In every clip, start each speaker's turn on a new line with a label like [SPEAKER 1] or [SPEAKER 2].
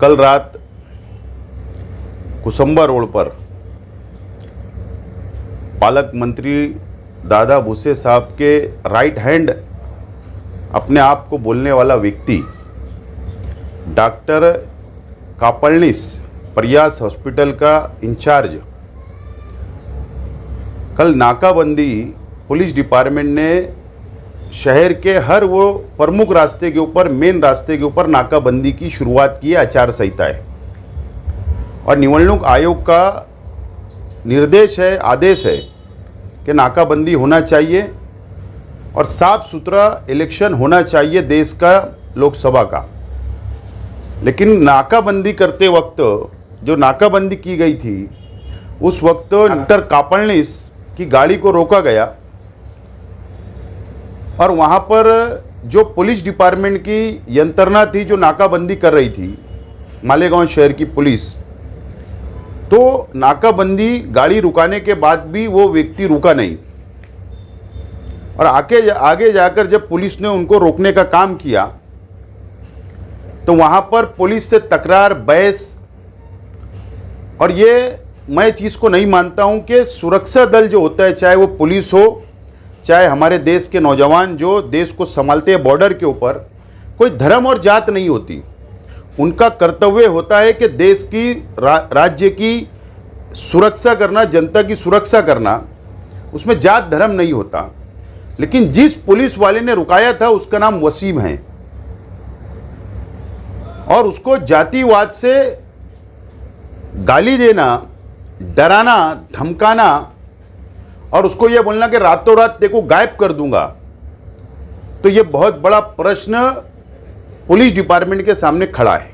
[SPEAKER 1] कल रात कुसुम्बा रोड पर पालक मंत्री दादा भूसे साहब के राइट हैंड अपने आप को बोलने वाला व्यक्ति डॉक्टर कापलनिस प्रयास हॉस्पिटल का इंचार्ज कल नाकाबंदी पुलिस डिपार्टमेंट ने शहर के हर वो प्रमुख रास्ते के ऊपर, मेन रास्ते के ऊपर नाकाबंदी की शुरुआत की है। आचार संहिता है और निवडणूक आयोग का निर्देश है, आदेश है कि नाकाबंदी होना चाहिए और साफ सुथरा इलेक्शन होना चाहिए देश का, लोकसभा का। लेकिन नाकाबंदी करते वक्त जो नाकाबंदी की गई थी उस वक्त डॉक्टर कापलनिस की गाड़ी को रोका गया और वहाँ पर जो पुलिस डिपार्टमेंट की यंत्रणा थी जो नाकाबंदी कर रही थी, मालेगांव शहर की पुलिस, तो नाकाबंदी गाड़ी रुकाने के बाद भी वो व्यक्ति रुका नहीं और आगे जाकर जब पुलिस ने उनको रोकने का काम किया तो वहाँ पर पुलिस से तकरार, बहस। और ये मैं चीज़ को नहीं मानता हूँ कि सुरक्षा दल जो होता है, चाहे वो पुलिस हो, चाहे हमारे देश के नौजवान जो देश को संभालते हैं बॉर्डर के ऊपर, कोई धर्म और जात नहीं होती। उनका कर्तव्य होता है कि देश की, राज्य की सुरक्षा करना, जनता की सुरक्षा करना, उसमें जात धर्म नहीं होता। लेकिन जिस पुलिस वाले ने रुकाया था उसका नाम वसीम है और उसको जातिवाद से गाली देना, डराना, धमकाना और उसको यह बोलना कि रातों रात देखो गायब कर दूंगा, तो यह बहुत बड़ा प्रश्न पुलिस डिपार्टमेंट के सामने खड़ा है।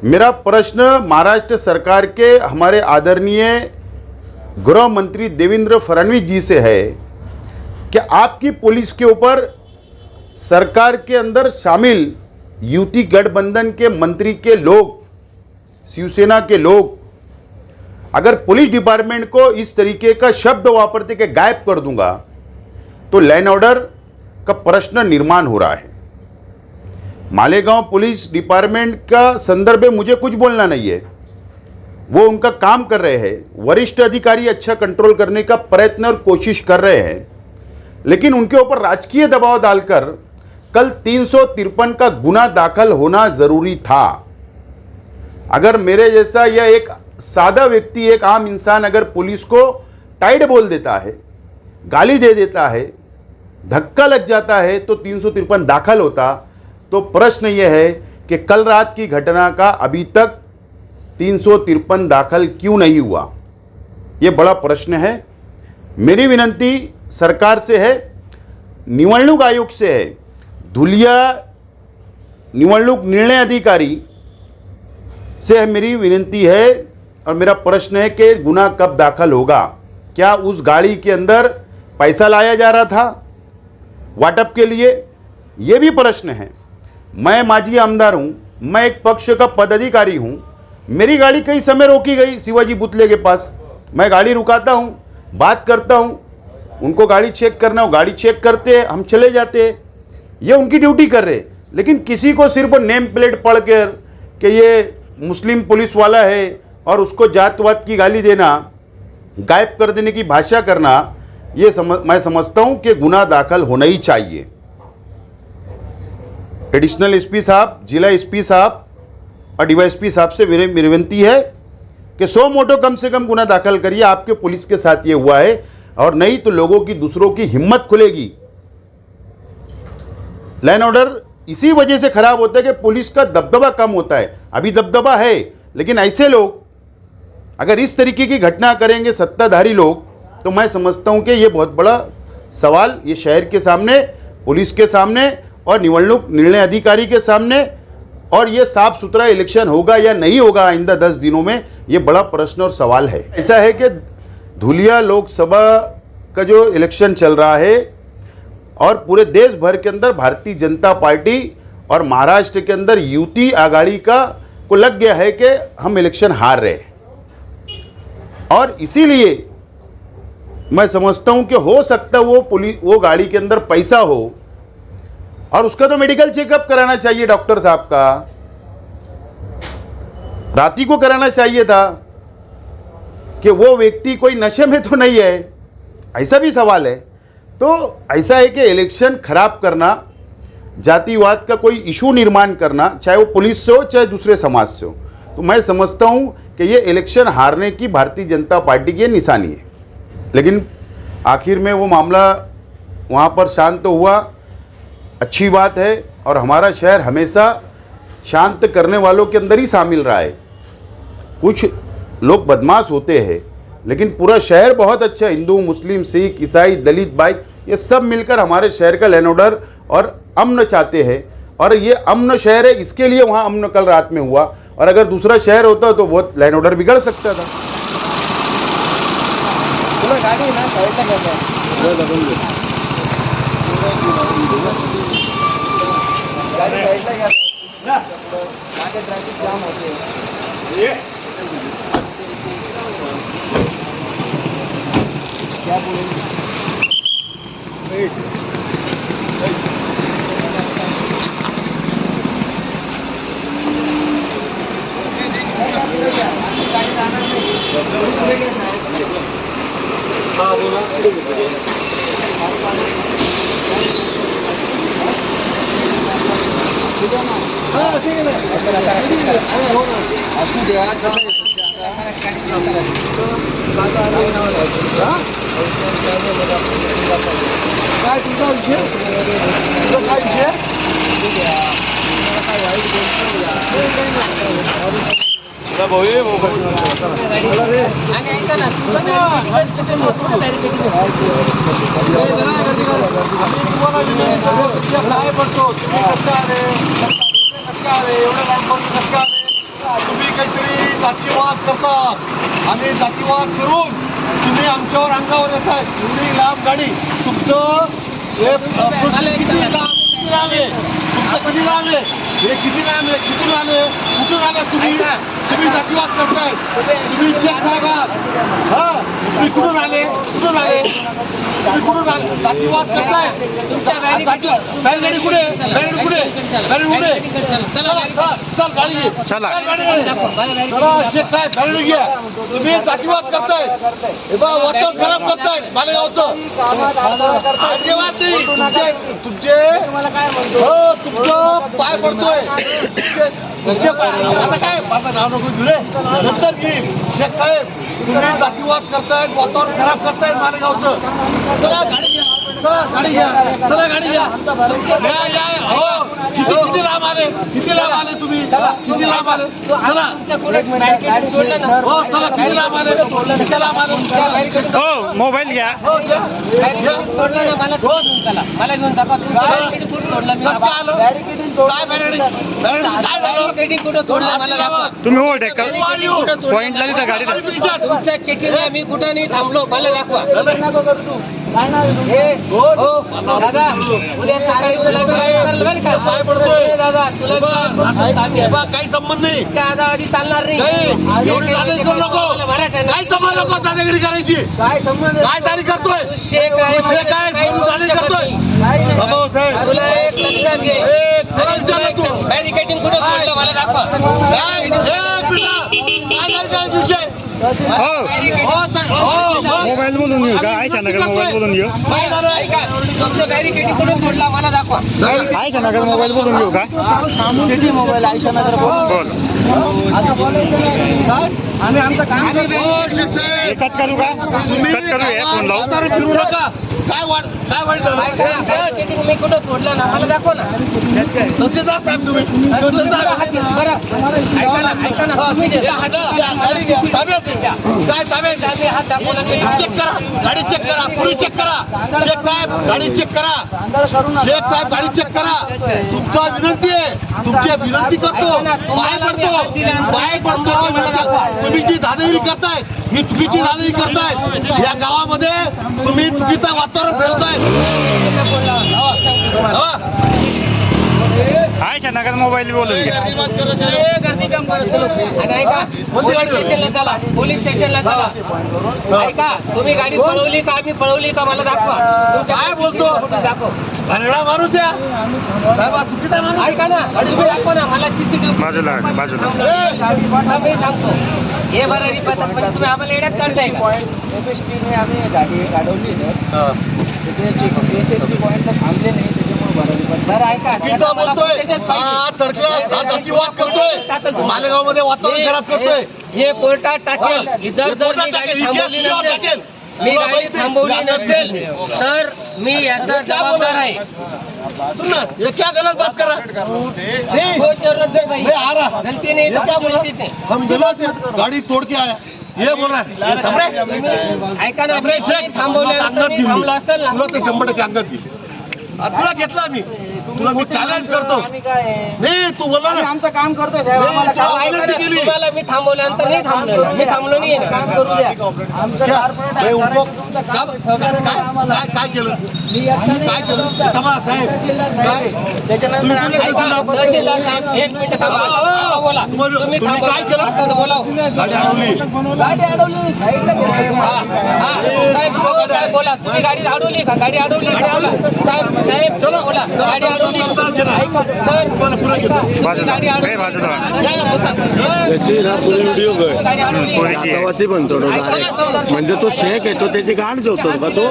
[SPEAKER 1] मेरा प्रश्न महाराष्ट्र सरकार के हमारे आदरणीय गृह मंत्री देवेंद्र फडणवीस जी से है कि आपकी पुलिस के ऊपर सरकार के अंदर शामिल युति गठबंधन के मंत्री के लोग, शिवसेना के लोग, अगर पुलिस डिपार्टमेंट को इस तरीके का शब्द वापरते कि गायब कर दूंगा, तो लैंड ऑर्डर का प्रश्न निर्माण हो रहा है। मालेगांव पुलिस डिपार्टमेंट का संदर्भ में मुझे कुछ बोलना नहीं है, वो उनका काम कर रहे हैं। वरिष्ठ अधिकारी अच्छा कंट्रोल करने का प्रयत्न और कोशिश कर रहे हैं, लेकिन उनके ऊपर राजकीय दबाव डालकर कल 353 का गुना दाखिल होना जरूरी था। अगर मेरे जैसा या एक सादा व्यक्ति, एक आम इंसान अगर पुलिस को टाइट बोल देता है, गाली दे देता है, धक्का लग जाता है तो 353 दाखिल होता। तो प्रश्न यह है कि कल रात की घटना का अभी तक 353 दाखिल क्यों नहीं हुआ, यह बड़ा प्रश्न है। मेरी विनती सरकार से है, निवडणूक आयोग से है, धुलिया निवडणूक निर्णय अधिकारी से मेरी विनती है और मेरा प्रश्न है कि गुना कब दाखिल होगा। क्या उस गाड़ी के अंदर पैसा लाया जा रहा था वाटप के लिए, यह भी प्रश्न है। मैं माजी आमदार हूं, मैं एक पक्ष का पदाधिकारी हूं, मेरी गाड़ी कई समय रोकी गई शिवाजी पुतले के पास। मैं गाड़ी रुकाता हूं, बात करता हूं, उनको गाड़ी चेक करना हो गाड़ी चेक करते हैं, हम चले जाते हैं, ये उनकी ड्यूटी कर रहे। लेकिन किसी को सिर्फ नेम प्लेट पढ़कर कि ये मुस्लिम पुलिस वाला है और उसको जातवाद की गाली देना, गायब कर देने की भाषा करना, ये मैं समझता हूं कि गुना दाखिल होना ही चाहिए। एडिशनल एसपी साहब, जिला एसपी साहब और डीवाईएसपी साहब से मेरी विनती है कि 100 मोटो कम से कम गुना दाखिल करिए। आपके पुलिस के साथ ये हुआ है और नहीं तो लोगों की, दूसरों की हिम्मत खुलेगी। लैंड ऑर्डर इसी वजह से खराब होता है कि पुलिस का दबदबा कम होता है। अभी दबदबा है, लेकिन ऐसे लोग अगर इस तरीके की घटना करेंगे, सत्ताधारी लोग, तो मैं समझता हूं कि ये बहुत बड़ा सवाल ये शहर के सामने, पुलिस के सामने और निवडणूक निर्णय अधिकारी के सामने, और ये साफ सुथरा इलेक्शन होगा या नहीं होगा आइंदा 10 दिनों में, ये बड़ा प्रश्न और सवाल है। ऐसा है कि धुलिया लोकसभा का जो इलेक्शन चल रहा है और पूरे देश भर के अंदर भारतीय जनता पार्टी और महाराष्ट्र के अंदर युति आघाड़ी को लग गया है कि हम इलेक्शन हार रहे हैं, और इसीलिए मैं समझता हूं कि हो सकता वो गाड़ी के अंदर पैसा हो और उसका तो मेडिकल चेकअप कराना चाहिए डॉक्टर साहब का। राती को कराना चाहिए था कि वो व्यक्ति कोई नशे में तो नहीं है, ऐसा भी सवाल है। तो ऐसा है कि इलेक्शन खराब करना, जातिवाद का कोई इशू निर्माण करना, चाहे वो पुलिस से हो चाहे दूसरे समाज से हो, तो मैं समझता हूँ कि ये इलेक्शन हारने की भारतीय जनता पार्टी की निशानी है। लेकिन आखिर में वो मामला वहाँ पर शांत तो हुआ, अच्छी बात है। और हमारा शहर हमेशा शांत करने वालों के अंदर ही शामिल रहा है। कुछ लोग बदमाश होते हैं, लेकिन पूरा शहर बहुत अच्छा है। हिंदू, मुस्लिम, सिख, ईसाई, दलित भाई, ये सब मिलकर हमारे शहर का लैंड ऑर्डर और अमन चाहते हैं। और ये अमन शहर है, इसके लिए वहाँ अमन कल रात में हुआ। और अगर दूसरा शहर होता तो वो लैंड ऑर्डर बिगड़ सकता था।
[SPEAKER 2] ट्रैफिक जाम होती है। क्या बोलेंगे? ठीक है असू द्या कसं काय तुमचा विषय काय विषय काय वाईट काय पडतो एवढं लांब तुम्ही काहीतरी जातीवाद करतात आणि जातीवाद करून तुम्ही आमच्यावर अंगावर येत आहे। एवढी लांब गाडी तुमचं हे किती लांब आहे, तुमचं कधी लांब आहे, हे किती लांब आहे, कुठून आले तुम्ही जातीवाद करताय। तुम्ही शेख साहेब आहात, हा तुम्ही कुठून आले तुम्ही कुठून आले जातीवाद करताय। बैलगाडी कुठे चल गाडी घे, चला शेख साहेब बैलगाडी घ्या। तुम्ही जातीवाद करताय, हे बा वातावरण खराब करताय मालेगावचं। जातीवाद नाही तुमचे हो तुमचं पाय पडतोय तुमचे पाय। आता काय माझं नाव नको घेऊ रे, नंतर घेईल। शेख साहेब तुम्ही जातीवाद करतायत, वातावरण खराब करतायत मालेगावचं। चला गाडी घ्या, चला गाडी घ्या। हो किती लांब आले तुम्ही, किती लांब आले चला हो चला किती लांब आले
[SPEAKER 3] हो मोबाईल घ्या
[SPEAKER 2] मला घेऊन टाका।
[SPEAKER 3] तुम्ही ओव्हरटेक पॉइंटला तिथं गाडीला
[SPEAKER 2] तुमचं चेकिंग आहे, मी कुठं नाही थांबलो, मला दाखवा। दादा उद्या सकाळी
[SPEAKER 1] पाय पडतोय
[SPEAKER 2] दादा तुला
[SPEAKER 1] काही संबंध नाही,
[SPEAKER 2] दादा आधी चालणार नाही।
[SPEAKER 1] काय संबंध नको दादागिरी करायची,
[SPEAKER 2] काय संबंध,
[SPEAKER 1] काय तारीख करतोय
[SPEAKER 2] शेख
[SPEAKER 1] करतोय।
[SPEAKER 2] तुला एक लक्षात घे, बॅरिकेडिंग कुठे सोडलं मला दाखवा।
[SPEAKER 3] मोबाईल बोलून घेऊ का आयशा नगर मोबाईल बोलून घेऊ
[SPEAKER 2] तुमचं बॅरिकेडिंग कुठे सोडला मला दाखवा।
[SPEAKER 3] आयशा नगर मोबाईल बोलून घेऊ का
[SPEAKER 2] सिटी मोबाईल आयशा नगर
[SPEAKER 3] बोल
[SPEAKER 2] आम्ही आमचं काम करतो।
[SPEAKER 3] कट करू का कट करू हे फोन लावू
[SPEAKER 1] फिरू नका। काय वाईट झालं
[SPEAKER 2] मी कुठं सोडलं ना मला दाखवा ना।
[SPEAKER 1] तसे जा साहेब तुम्ही
[SPEAKER 2] ऐका ना
[SPEAKER 1] गाडी घ्या, ताब्यात घ्या। काय ताब्यात
[SPEAKER 2] हात दाखवला
[SPEAKER 1] चेक करा, गाडी चेक करा, पुरी चेक करा। शेख साहेब गाडी चेक करा, शेख साहेब गाडी चेक करा। तुमचा विनंती आहे, तुमची विनंती करतो, पाय पडतो। तुम्ही जी दादागिरी करताय ही चुकीची दादागिरी करतायत। या गावामध्ये तुम्ही चुकीचं वातावरण फिरताय।
[SPEAKER 3] आयशा नगर मोबाईल बोलून घ्या.
[SPEAKER 4] गर्दी कम करा. आणि ऐका, पोलीस स्टेशनला चला, पोलीस स्टेशनला चला. ऐका, तुम्ही गाडी पळवली का आम्ही पळवली का मला दाखवा. तुमच्या
[SPEAKER 2] काय बोलतो?
[SPEAKER 4] दाखव.
[SPEAKER 2] भानगडा माणूस द्या साहेब, हा चुकीचा माणूस.
[SPEAKER 4] ऐका ना, तुम्ही दाखवा ना मला सीसीटीव्ही.
[SPEAKER 3] बाजूला बाजूला
[SPEAKER 4] मी सांगतो हे बराडी पद्धत म्हणजे तुम्ही आम्हाला येड्यात काढताय का?
[SPEAKER 5] एसएसटीने आम्ही गाडी गाडवली तर तिथे एसएसटी पॉईंटला थांबले नाही त्याच्यामुळे बरोबर.
[SPEAKER 4] बरं ऐका,
[SPEAKER 2] चुकीचा
[SPEAKER 4] त्याचा मला
[SPEAKER 2] बोलतोय.
[SPEAKER 4] फुटेजच पाहिजे.
[SPEAKER 2] हा तडकला, हा जातीवाद करतोय, मालेगाव मध्ये वातावरण खराब करतोय.
[SPEAKER 4] हे कोर्टात टाकेल.
[SPEAKER 2] हे
[SPEAKER 4] जर
[SPEAKER 2] कोर्टात
[SPEAKER 4] मी गाडी
[SPEAKER 2] टाकेल,
[SPEAKER 4] थांबवली
[SPEAKER 2] ही केस
[SPEAKER 4] नसेल,
[SPEAKER 2] टाकेल.
[SPEAKER 4] मी
[SPEAKER 2] तुला
[SPEAKER 4] गाडी
[SPEAKER 2] माहिती आहे,
[SPEAKER 4] थांबवली
[SPEAKER 2] तुला
[SPEAKER 4] नसेल तर मी याचा जबाबदार आहे.
[SPEAKER 2] सुन ना, ये क्या गलत बात कर रहा है?
[SPEAKER 4] हो, जरूरत नाही भाई.
[SPEAKER 2] मैं आ रहा.
[SPEAKER 4] गलती नहीं,
[SPEAKER 2] ये क्या
[SPEAKER 4] तो
[SPEAKER 2] बोला?
[SPEAKER 4] गलती नहीं.
[SPEAKER 2] हम गलत है, गाड़ी तोड़ के आया ये बोल रहा है. ये थंबरे.
[SPEAKER 4] ऐका ना,
[SPEAKER 2] थंबरे शेख,
[SPEAKER 4] मी थांबवल्यानंतर
[SPEAKER 2] अंगात
[SPEAKER 4] मी
[SPEAKER 2] घेईल
[SPEAKER 4] थांबलो असेल ना.
[SPEAKER 2] तुला तर 100% अंगात घेईल. तुला घेतला मी, तुला मी चॅलेंज करतो.
[SPEAKER 5] आम्ही काय आहे?
[SPEAKER 2] नाही तू बोलला
[SPEAKER 5] आम्ही
[SPEAKER 2] ना,
[SPEAKER 5] आमचं काम करतोय साहेब. आम्हाला
[SPEAKER 2] नाही,
[SPEAKER 5] काम
[SPEAKER 4] ऐका ना,
[SPEAKER 2] केली.
[SPEAKER 4] तुम्हाला मी थांबवल्यानंतर नाही थांबलो ना. मी थांबलो नाही ना.
[SPEAKER 5] काम करू द्या. आमचं
[SPEAKER 2] क्या?
[SPEAKER 5] कार्पोरेट
[SPEAKER 2] मैं
[SPEAKER 5] आहे,
[SPEAKER 2] उनको
[SPEAKER 5] करायचं तुमचं
[SPEAKER 2] काय
[SPEAKER 5] काम सहकार्य करा आम्हाला.
[SPEAKER 2] काय केलं
[SPEAKER 5] मी एकटा नाही
[SPEAKER 2] काय केलं?
[SPEAKER 5] करत.
[SPEAKER 2] थांबा साहेब.
[SPEAKER 5] तहसीलदार
[SPEAKER 2] काय?
[SPEAKER 5] साहेब आहे. त्याच्यानंतर
[SPEAKER 2] तुम्ही
[SPEAKER 5] आम्ही
[SPEAKER 2] कोणत्या
[SPEAKER 4] ऐका, तहसीलदार साहेब, एक मिनिट थांबा. आता बोला.
[SPEAKER 2] तुम्ही काय केलं?
[SPEAKER 4] आता बोला.
[SPEAKER 2] गाडी अडवली.
[SPEAKER 5] गाडी अडवली साईडला गेली.
[SPEAKER 4] साहेब बोला, साहेब बोला. तुम्ही गाडी अडवली का? गाडी अडवली का? बोला. साहेब साहेब
[SPEAKER 2] चलो,
[SPEAKER 4] बोला.
[SPEAKER 2] चला,
[SPEAKER 4] गाडी
[SPEAKER 2] चला,
[SPEAKER 4] अडवली.
[SPEAKER 2] चला, चला, चला.
[SPEAKER 4] ऐका सर,
[SPEAKER 2] तुम्हाला पुढे घेतो.
[SPEAKER 4] ऐका, तुम्ही
[SPEAKER 3] बाजूला.
[SPEAKER 4] गाडी
[SPEAKER 3] ए,
[SPEAKER 4] अडवली.
[SPEAKER 3] बाजूला.
[SPEAKER 2] त्याची ना पुढे व्हिडिओ
[SPEAKER 4] गाडी अडवली.
[SPEAKER 3] पोरीची आहे.
[SPEAKER 6] गावाती बनतो म्हणजे तो शेख आहे तो त्याची गाण ठेवतो का तो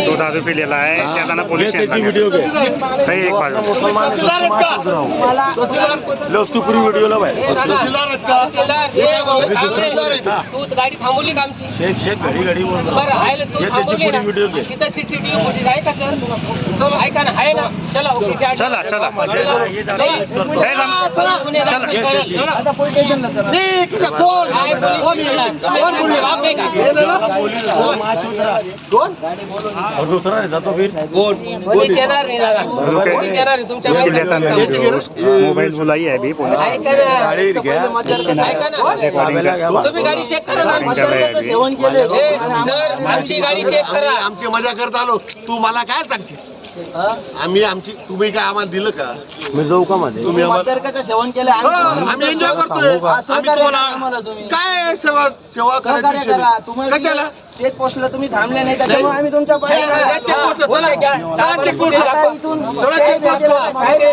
[SPEAKER 3] तो दारू पिलेला आहे त्याला ना पोलीस
[SPEAKER 6] त्याची व्हिडिओ घे
[SPEAKER 3] एक बाजू
[SPEAKER 2] तहसीलदार आहेत का? तहसीलदार
[SPEAKER 6] लवस्तुपुरी व्हिडिओला बाहेर
[SPEAKER 4] ए, दादा.
[SPEAKER 2] तहसीलदार आहेत का?
[SPEAKER 4] तहसीलदार,
[SPEAKER 2] हे काय
[SPEAKER 4] ए,
[SPEAKER 2] बोलला?
[SPEAKER 4] थांब रे.
[SPEAKER 2] तहसीलदार आहेत.
[SPEAKER 4] तू गाडी थांबवली का आमची?
[SPEAKER 6] शेख शेख घडी घडी बोल
[SPEAKER 4] बरं आहे ना, तू
[SPEAKER 6] हे त्याची
[SPEAKER 4] थांबवली
[SPEAKER 6] पुरी
[SPEAKER 4] ना.
[SPEAKER 6] व्हिडिओ घे
[SPEAKER 4] तिथं सीसीटीव्ही फुटेज आहे का सर? ऐका ना, आहे ना. चला ओके. गाडी-
[SPEAKER 3] चला, चला.
[SPEAKER 4] गुन्हे दाखल करेल.
[SPEAKER 5] आता पोलीस स्टेशनला चला.
[SPEAKER 2] नाही, तुझा कोण?
[SPEAKER 4] काय पोलीस
[SPEAKER 2] कोण
[SPEAKER 4] स्टेशनला?
[SPEAKER 2] कोण बोलले?
[SPEAKER 4] बाप आहे का?
[SPEAKER 2] हे ना? कोण?
[SPEAKER 6] और दूसरा रहता तो फिर
[SPEAKER 2] कोण?
[SPEAKER 4] पोलीस येणार नाही दादा. पोलीस येणार नाही. तुमच्या
[SPEAKER 3] मोबाईल बुलाई है अभी पुलिस
[SPEAKER 4] ऐका ना. ऐका ना. तुम्ही गाडी चेक करा ना.
[SPEAKER 5] मद्यपानाचं सेवन केले
[SPEAKER 4] ए, सर आमची गाडी चेक करा.
[SPEAKER 2] आमची मजा करत आलो, तू मला काय सांगशील? तुम्ही काय आम्हाला दिलं का?
[SPEAKER 6] मी जाऊ का मध्ये
[SPEAKER 2] तुम्ही आम्हाला
[SPEAKER 5] मद्यपानाचं सेवन केलं
[SPEAKER 2] आम्ही एन्जॉय करतोय. आम्ही
[SPEAKER 5] आम्हाला तुम्ही
[SPEAKER 2] तुम्हाला काय सेवा सेवा
[SPEAKER 5] सहकार्य
[SPEAKER 2] करायची
[SPEAKER 5] करा.
[SPEAKER 2] विषय?
[SPEAKER 5] तुम्हाला
[SPEAKER 2] कशाला?
[SPEAKER 5] चेक पोस्टला तुम्ही थांबले नाही त्याच्यामुळे आम्ही तुमच्या पाया
[SPEAKER 2] चला, चेक पोस्टला, चला. चला, चेक पोस्टला.
[SPEAKER 5] आता इथून
[SPEAKER 2] चला, चेक पोस्टला.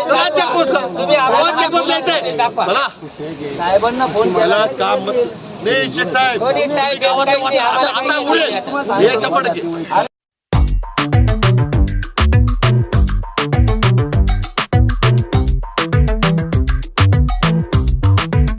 [SPEAKER 2] चला, चेक पोस्टला.
[SPEAKER 4] तुम्ही आम्हाला
[SPEAKER 2] चला, चेक पोस्टला येते.
[SPEAKER 4] दाखवा.
[SPEAKER 2] चला.
[SPEAKER 5] साहेबांना फोन केला
[SPEAKER 2] मला काम नाही शेख साहेब
[SPEAKER 4] कोणी साहेब
[SPEAKER 2] गावात
[SPEAKER 4] काही नाही, आम्हाला
[SPEAKER 2] आता
[SPEAKER 4] काही
[SPEAKER 2] उडे
[SPEAKER 4] नाही.
[SPEAKER 2] हे 100%